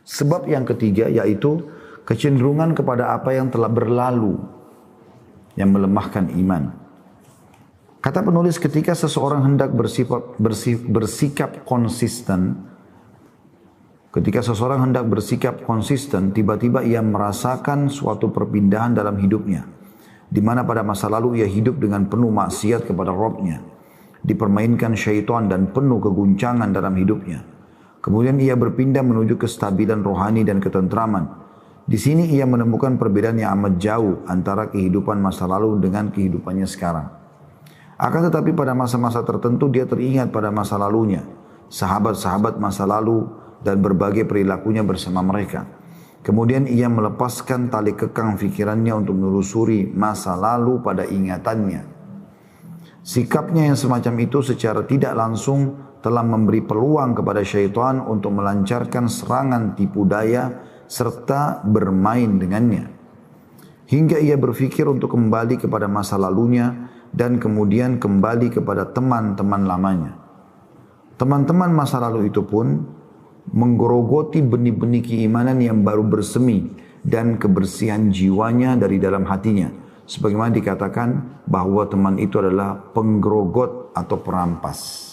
Sebab yang ketiga yaitu kecenderungan kepada apa yang telah berlalu yang melemahkan iman. Kata penulis, ketika seseorang hendak bersikap konsisten, tiba-tiba ia merasakan suatu perpindahan dalam hidupnya, di mana pada masa lalu ia hidup dengan penuh maksiat kepada Rabb-Nya, dipermainkan syaitan dan penuh keguncangan dalam hidupnya. Kemudian ia berpindah menuju kestabilan rohani dan ketentraman. Di sini ia menemukan perbedaan yang amat jauh antara kehidupan masa lalu dengan kehidupannya sekarang. Akan tetapi pada masa-masa tertentu dia teringat pada masa lalunya, sahabat-sahabat masa lalu dan berbagai perilakunya bersama mereka. Kemudian ia melepaskan tali kekang fikirannya untuk menelusuri masa lalu pada ingatannya. Sikapnya yang semacam itu secara tidak langsung telah memberi peluang kepada syaitan untuk melancarkan serangan tipu daya serta bermain dengannya. Hingga ia berfikir untuk kembali kepada masa lalunya dan kemudian kembali kepada teman-teman lamanya. Teman-teman masa lalu itu pun menggerogoti benih-benih keimanan yang baru bersemi dan kebersihan jiwanya dari dalam hatinya. Sebagaimana dikatakan bahwa teman itu adalah penggerogot atau perampas.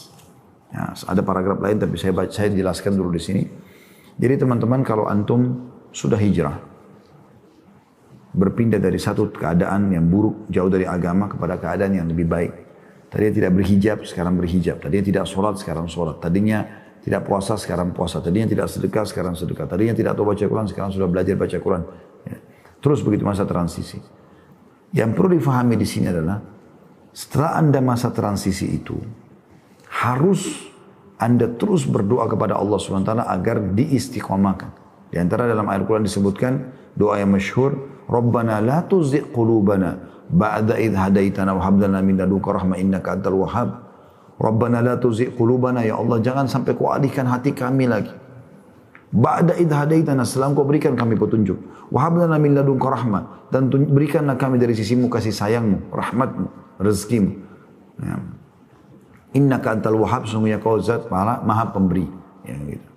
Ya, ada paragraf lain tapi saya jelaskan dulu di sini. Jadi teman-teman, kalau antum sudah hijrah, berpindah dari satu keadaan yang buruk, jauh dari agama kepada keadaan yang lebih baik. Tadinya tidak berhijab, sekarang berhijab. Tadinya tidak sholat, sekarang sholat. Tadinya tidak puasa, sekarang puasa. Tadinya tidak sedekah, sekarang sedekah. Tadinya tidak tahu baca Quran, sekarang sudah belajar baca Quran. Ya. Terus begitu masa transisi. Yang perlu difahami di sini adalah, setelah Anda masa transisi itu, harus Anda terus berdoa kepada Allah SWT agar diistiqomahkan. Di antara dalam ayat Quran disebutkan doa yang masyhur, Rabbana la tuzigh qulubana ba'da idh hadaitana wa hab lana min ladunka rahmah innaka antal wahhab. Rabbana la tuzigh qulubana, ya Allah jangan sampai kau alihkan hati kami lagi. Ba'da idh hadaitana, setelah kau berikan kami petunjuk. Wa hab lana min ladunka rahmah, dan berikanlah kami dari sisimu kasih sayangmu, rahmatmu, rezekimu. Ya. Innaka antal wahhab, sungguhnya kau zat maha pemberi. Ya, gitu.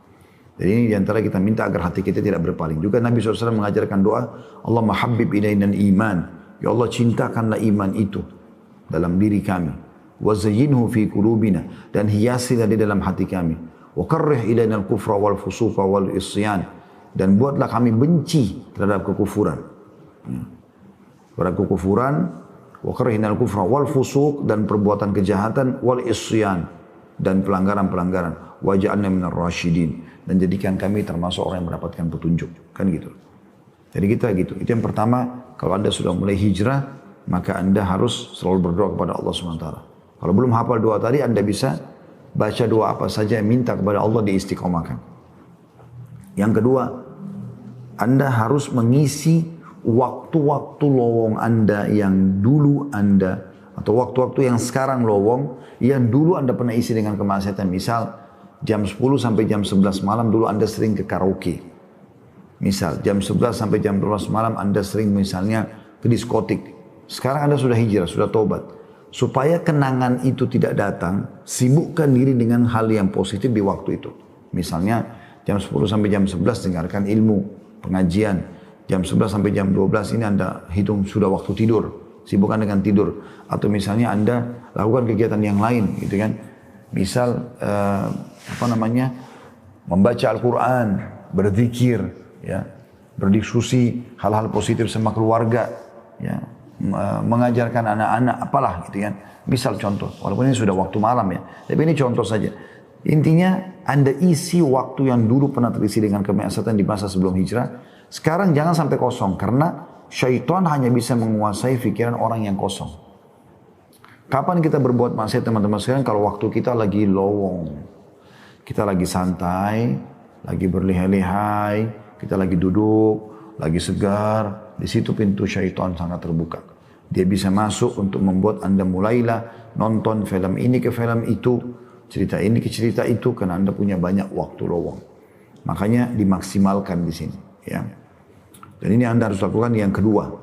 Jadi ini diantara kita minta agar hati kita tidak berpaling. Juga Nabi SAW mengajarkan doa, Allah mahabbib ilaina iman. Ya Allah cintakanlah iman itu dalam diri kami. Wa zayyinhu fi qulubina, dan hiasilah di dalam hati kami. Wa karrih ilaina al-kufra wal fusuqa wal isyan, dan buatlah kami benci terhadap kekufuran. Terhadap kekufuran, wa karrihna al-kufra wal fusuq, dan perbuatan kejahatan, wal isyan, dan pelanggaran-pelanggaran. Waj'alna minar rasyidin, dan jadikan kami termasuk orang yang mendapatkan petunjuk. Kan gitu. Jadi kita gitu. Itu yang pertama, kalau Anda sudah mulai hijrah, maka Anda harus selalu berdoa kepada Allah SWT. Kalau belum hafal doa tadi, Anda bisa baca doa apa saja yang minta kepada Allah diistiqomahkan. Yang kedua, Anda harus mengisi waktu-waktu lowong Anda yang dulu Anda, atau waktu-waktu yang sekarang lowong, yang dulu Anda pernah isi dengan kemaksiatan. Misal, jam 10 sampai jam 11 malam dulu Anda sering ke karaoke. Misal, jam 11 sampai jam 12 malam Anda sering misalnya ke diskotik. Sekarang Anda sudah hijrah, sudah tobat. Supaya kenangan itu tidak datang, sibukkan diri dengan hal yang positif di waktu itu. Misalnya, jam 10 sampai jam 11 dengarkan ilmu, pengajian. Jam 11 sampai jam 12 ini Anda hitung sudah waktu tidur. Sibukkan dengan tidur. Atau misalnya Anda lakukan kegiatan yang lain, gitu kan. Misal, membaca Al-Quran, berzikir, ya, berdiskusi hal-hal positif sama keluarga, ya, mengajarkan anak-anak, apalah gitu kan. Misal contoh, walaupun ini sudah waktu malam ya, tapi ini contoh saja. Intinya Anda isi waktu yang dulu pernah terisi dengan kemaksiatan di masa sebelum hijrah. Sekarang jangan sampai kosong, karena syaitan hanya bisa menguasai pikiran orang yang kosong. Kapan kita berbuat maksiat teman-teman sekalian? Kalau waktu kita lagi lowong, kita lagi santai, lagi berlihai-lihai, kita lagi duduk, lagi segar. Di situ pintu syaitan sangat terbuka. Dia bisa masuk untuk membuat Anda mulailah nonton film ini ke film itu, cerita ini ke cerita itu, karena Anda punya banyak waktu lowong. Makanya dimaksimalkan di sini. Ya. Dan ini Anda harus lakukan yang kedua.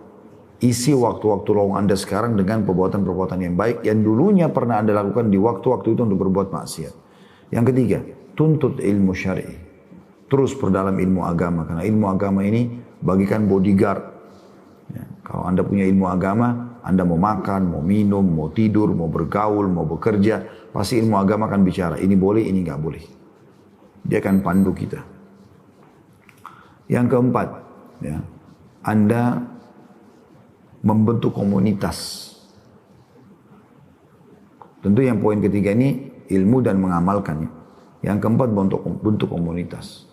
Isi waktu-waktu lowong Anda sekarang dengan perbuatan-perbuatan yang baik yang dulunya pernah Anda lakukan di waktu-waktu itu untuk berbuat maksiat. Yang ketiga, tuntut ilmu syar'i. terus perdalam ilmu agama. Karena ilmu agama ini bagikan bodyguard. Ya, kalau Anda punya ilmu agama, Anda mau makan, mau minum, mau tidur, mau bergaul, mau bekerja, pasti ilmu agama akan bicara. Ini boleh, ini nggak boleh. Dia akan pandu kita. Yang keempat, ya, Anda membentuk komunitas. Tentu yang poin ketiga ini ilmu dan mengamalkannya. Yang keempat bentuk komunitas.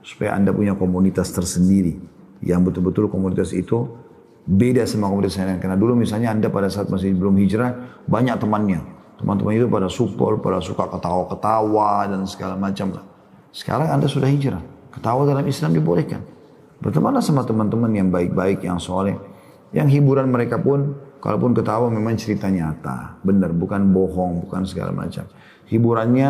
Supaya Anda punya komunitas tersendiri. Yang betul-betul komunitas itu beda sama komunitas yang lain. Karena dulu misalnya Anda pada saat masih belum hijrah, banyak temannya. Teman-teman itu pada support, pada suka ketawa-ketawa dan segala macam lah. Sekarang Anda sudah hijrah. Ketawa dalam Islam dibolehkan. Bertemanlah sama teman-teman yang baik-baik, yang soleh. Yang hiburan mereka pun, kalaupun ketawa memang cerita nyata. Benar, bukan bohong, bukan segala macam. Hiburannya,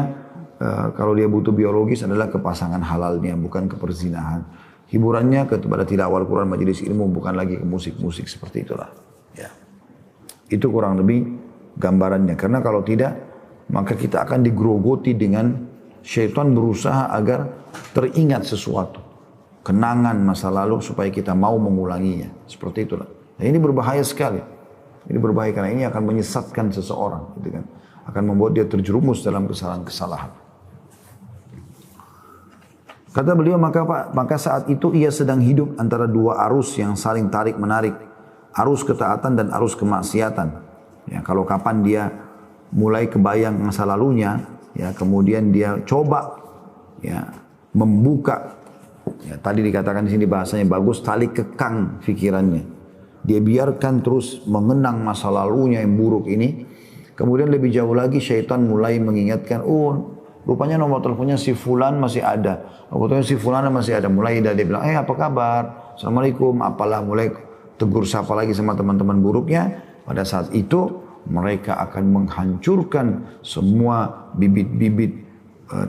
kalau dia butuh biologis adalah ke pasangan halalnya, bukan ke perzinahan. Hiburannya kepada tilawah Al-Quran, majelis ilmu, bukan lagi ke musik-musik seperti itulah. Ya. Itu kurang lebih gambarannya. Karena kalau tidak, maka kita akan digerogoti dengan syaitan berusaha agar teringat sesuatu. Kenangan masa lalu supaya kita mau mengulanginya. Seperti itulah. Nah, ini berbahaya sekali. Ini berbahaya karena ini akan menyesatkan seseorang. Gitu kan. Akan membuat dia terjerumus dalam kesalahan-kesalahan. Kata beliau, maka saat itu ia sedang hidup antara dua arus yang saling tarik-menarik. Arus ketaatan dan arus kemaksiatan. Ya, kalau kapan dia mulai kebayang masa lalunya, ya, kemudian dia coba ya, membuka. Ya, tadi dikatakan di sini bahasanya bagus, tali kekang pikirannya. Dia biarkan terus mengenang masa lalunya yang buruk ini. Kemudian lebih jauh lagi syaitan mulai mengingatkan, oh rupanya nomor teleponnya si Fulan masih ada. Rupanya si Fulan masih ada. Mulai dia bilang, apa kabar? Assalamualaikum, apalah. Mulai tegur sapa lagi sama teman-teman buruknya. Pada saat itu mereka akan menghancurkan semua bibit-bibit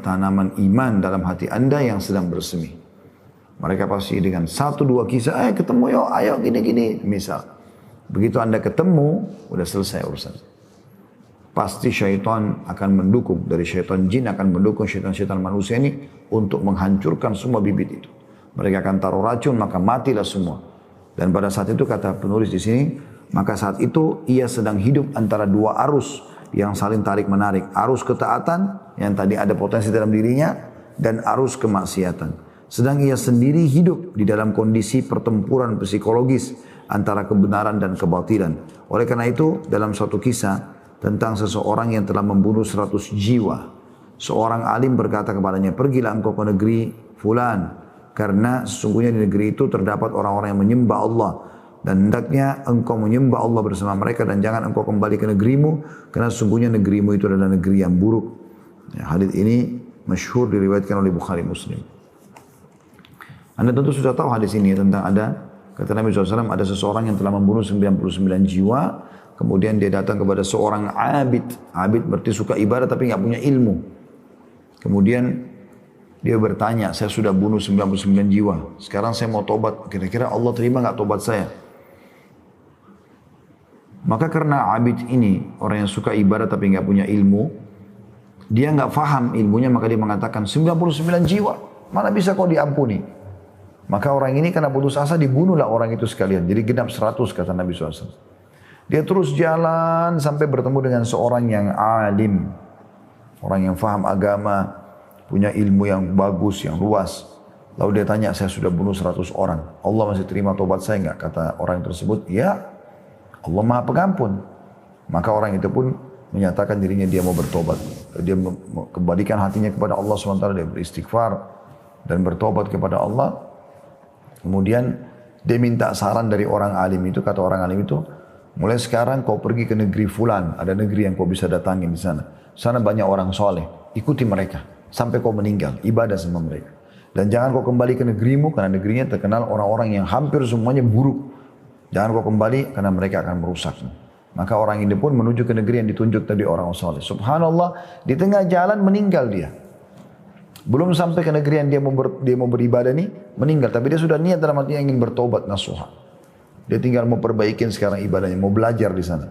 tanaman iman dalam hati Anda yang sedang bersemi. Mereka pasti dengan satu dua kisah, ketemu yuk, ayo gini-gini. Misal, begitu Anda ketemu, udah selesai urusan. Pasti syaitan akan mendukung, dari syaitan jin akan mendukung syaitan-syaitan manusia ini untuk menghancurkan semua bibit itu. Mereka akan taruh racun, maka matilah semua. Dan pada saat itu kata penulis di sini, maka saat itu ia sedang hidup antara dua arus yang saling tarik-menarik. Arus ketaatan yang tadi ada potensi dalam dirinya dan arus kemaksiatan. Sedang ia sendiri hidup di dalam kondisi pertempuran psikologis antara kebenaran dan kebatilan. Oleh karena itu, dalam suatu kisah tentang seseorang yang telah membunuh 100 jiwa. Seorang alim berkata kepadanya, pergilah engkau ke negeri Fulan. Karena sesungguhnya di negeri itu terdapat orang-orang yang menyembah Allah. Dan hendaknya engkau menyembah Allah bersama mereka dan jangan engkau kembali ke negerimu. Karena sesungguhnya negerimu itu adalah negeri yang buruk. Ya, hadits ini masyhur diriwayatkan oleh Bukhari Muslim. Anda tentu sudah tahu hadis ini tentang kata Nabi SAW, ada seseorang yang telah membunuh 99 jiwa, kemudian dia datang kepada seorang abid. Abid berarti suka ibadah tapi nggak punya ilmu. Kemudian dia bertanya, saya sudah bunuh 99 jiwa, sekarang saya mau tobat, kira-kira Allah terima nggak tobat saya? Maka karena abid ini, orang yang suka ibadah tapi nggak punya ilmu, dia nggak faham ilmunya, maka dia mengatakan 99 jiwa, mana bisa kau diampuni? Maka orang ini karena putus asa dibunuhlah orang itu sekalian. Jadi genap 100 kata Nabi SAW. Dia terus jalan sampai bertemu dengan seorang yang alim. Orang yang faham agama, punya ilmu yang bagus, yang luas. Lalu dia tanya, saya sudah bunuh 100 orang. Allah masih terima tobat saya enggak? Kata orang tersebut, ya Allah Maha Pengampun. Maka orang itu pun menyatakan dirinya dia mau bertobat. Dia kembalikan hatinya kepada Allah SWT. Dia beristighfar dan bertobat kepada Allah. Kemudian dia minta saran dari orang alim itu, kata orang alim itu, mulai sekarang kau pergi ke negeri Fulan, ada negeri yang kau bisa datangi di sana. Sana banyak orang soleh, ikuti mereka sampai kau meninggal, ibadah sama mereka. Dan jangan kau kembali ke negerimu karena negerinya terkenal orang-orang yang hampir semuanya buruk. Jangan kau kembali karena mereka akan merusaknya. Maka orang ini pun menuju ke negeri yang ditunjuk tadi orang soleh. Subhanallah, di tengah jalan meninggal dia. Belum sampai ke negeri yang dia mau beribadah nih, meninggal. Tapi dia sudah niat dalam hatinya ingin bertobat nasuha. Dia tinggal mau perbaikin sekarang ibadahnya, mau belajar di sana.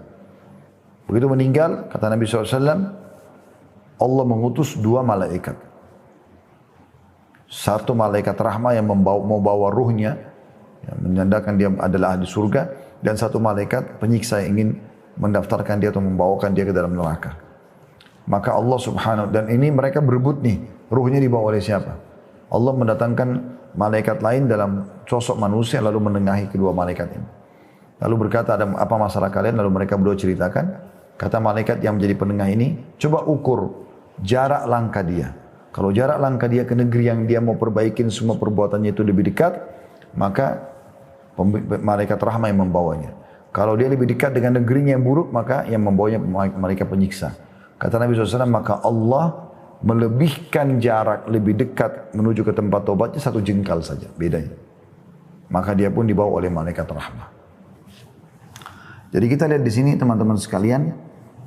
Begitu meninggal, kata Nabi SAW, Allah mengutus 2 malaikat. Satu malaikat rahmah yang mau bawa ruhnya, yang menandakan dia adalah ahli surga, dan satu malaikat penyiksa yang ingin mendaftarkan dia atau membawakan dia ke dalam neraka. Maka Allah subhanahu, dan ini mereka berebut nih, ruhnya dibawa oleh siapa? Allah mendatangkan malaikat lain dalam sosok manusia lalu menengahi kedua malaikat ini. Lalu berkata, ada apa masalah kalian? Lalu mereka berdua ceritakan. Kata malaikat yang menjadi penengah ini, coba ukur jarak langkah dia. Kalau jarak langkah dia ke negeri yang dia mau perbaikin semua perbuatannya itu lebih dekat, maka malaikat rahmah yang membawanya. Kalau dia lebih dekat dengan negerinya yang buruk, maka yang membawanya malaikat penyiksa. Kata Nabi SAW, maka Allah melebihkan jarak lebih dekat menuju ke tempat taubatnya 1 jengkal saja, bedanya. Maka dia pun dibawa oleh malaikat rahmah. Jadi kita lihat di sini teman-teman sekalian,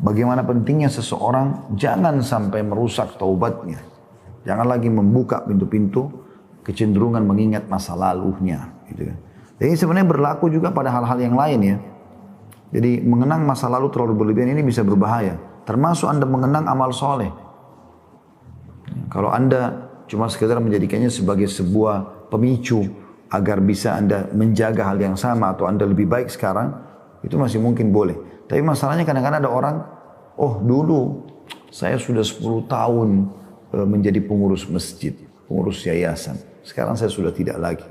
bagaimana pentingnya seseorang jangan sampai merusak taubatnya. Jangan lagi membuka pintu-pintu kecenderungan mengingat masa lalunya. Gitu kan. Jadi sebenarnya berlaku juga pada hal-hal yang lain ya. Jadi mengenang masa lalu terlalu berlebihan ini bisa berbahaya. Termasuk Anda mengenang amal soleh. Kalau Anda cuma sekedar menjadikannya sebagai sebuah pemicu agar bisa Anda menjaga hal yang sama atau Anda lebih baik sekarang, itu masih mungkin boleh. Tapi masalahnya kadang-kadang ada orang, oh dulu saya sudah 10 tahun menjadi pengurus masjid, pengurus yayasan. Sekarang saya sudah tidak lagi.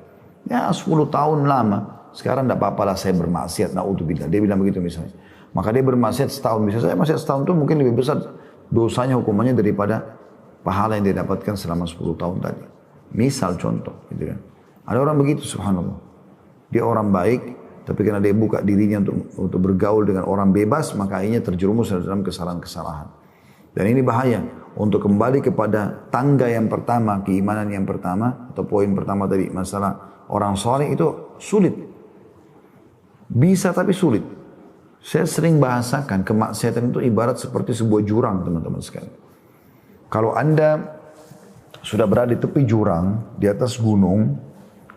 Ya 10 tahun lama, sekarang tidak apa-apalah saya bermaksiat, na'udzubillah. Dia bilang begitu misalnya. Maka dia bermaksiat setahun, bisa saya maksiat setahun itu mungkin lebih besar dosanya, hukumannya daripada pahala yang dia dapatkan selama 10 tahun tadi. Misal contoh, gitu kan. Ada orang begitu subhanallah. Dia orang baik, tapi karena dia buka dirinya untuk bergaul dengan orang bebas, maka akhirnya terjerumus dalam kesalahan-kesalahan. Dan ini bahaya. Untuk kembali kepada tangga yang pertama, keimanan yang pertama, atau poin pertama tadi, masalah orang soleh itu sulit. Bisa tapi sulit. Saya sering bahasakan, kemaksiatan itu ibarat seperti sebuah jurang teman-teman sekalian. Kalau Anda sudah berada di tepi jurang, di atas gunung,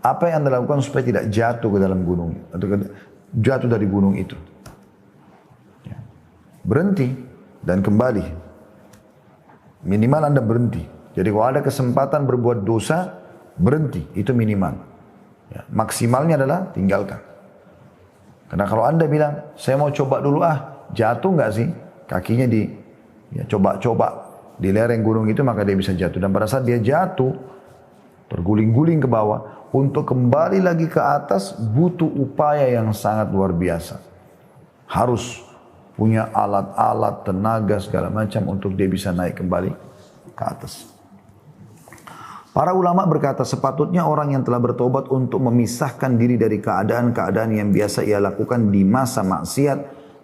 apa yang Anda lakukan supaya tidak jatuh ke dalam gunung, atau jatuh dari gunung itu? Berhenti dan kembali. Minimal Anda berhenti. Jadi kalau ada kesempatan berbuat dosa, berhenti. Itu minimal. Ya, maksimalnya adalah tinggalkan. Karena kalau Anda bilang, saya mau coba dulu jatuh nggak sih? Kakinya coba-coba di lereng gunung itu, maka dia bisa jatuh. Dan pada saat dia jatuh, terguling-guling ke bawah, untuk kembali lagi ke atas butuh upaya yang sangat luar biasa. Harus punya alat-alat, tenaga, segala macam untuk dia bisa naik kembali ke atas. Para ulama berkata, sepatutnya orang yang telah bertobat untuk memisahkan diri dari keadaan-keadaan yang biasa ia lakukan di masa maksiat,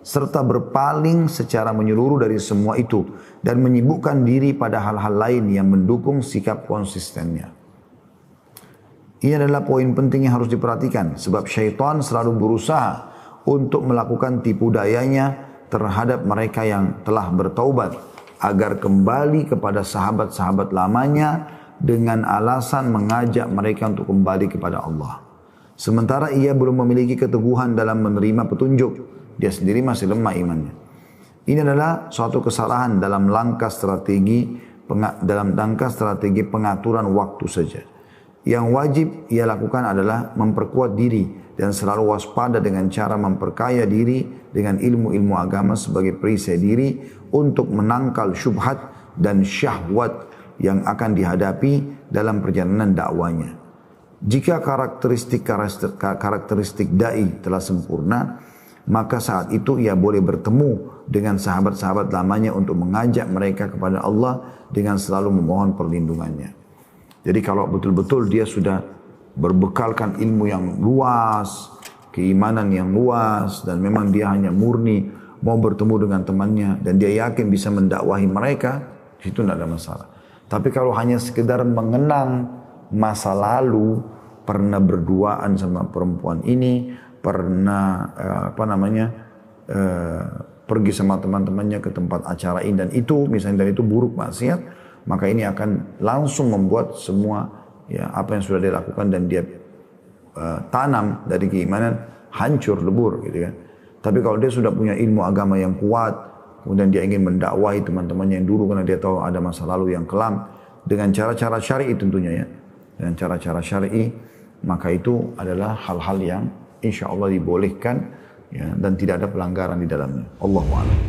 serta berpaling secara menyeluruh dari semua itu, dan menyibukkan diri pada hal-hal lain yang mendukung sikap konsistennya. Ini adalah poin penting yang harus diperhatikan, sebab syaitan selalu berusaha untuk melakukan tipu dayanya terhadap mereka yang telah bertaubat agar kembali kepada sahabat-sahabat lamanya dengan alasan mengajak mereka untuk kembali kepada Allah. Sementara ia belum memiliki keteguhan dalam menerima petunjuk, dia sendiri masih lemah imannya. Ini adalah suatu kesalahan dalam langkah strategi pengaturan waktu saja. Yang wajib ia lakukan adalah memperkuat diri dan selalu waspada dengan cara memperkaya diri dengan ilmu-ilmu agama sebagai perisai diri untuk menangkal syubhat dan syahwat yang akan dihadapi dalam perjalanan dakwanya. Jika karakteristik dai telah sempurna, maka saat itu ia boleh bertemu dengan sahabat-sahabat lamanya untuk mengajak mereka kepada Allah dengan selalu memohon perlindungannya. Jadi kalau betul-betul dia sudah berbekalkan ilmu yang luas, keimanan yang luas, dan memang dia hanya murni mau bertemu dengan temannya, dan dia yakin bisa mendakwahi mereka, itu tidak ada masalah. Tapi kalau hanya sekedar mengenang masa lalu, pernah berduaan sama perempuan ini, pernah pergi sama teman-temannya ke tempat acara ini dan itu, misalnya, dan itu buruk maksiat, maka ini akan langsung membuat semua apa yang sudah dia lakukan dan dia tanam dari keimanan hancur, lebur gitu kan. Tapi kalau dia sudah punya ilmu agama yang kuat, kemudian dia ingin mendakwahi teman-temannya yang dulu karena dia tahu ada masa lalu yang kelam dengan cara-cara syar'i tentunya ya. dengan cara-cara syar'i, maka itu adalah hal-hal yang insya Allah dibolehkan ya, dan tidak ada pelanggaran di dalamnya. Allahu a'lam.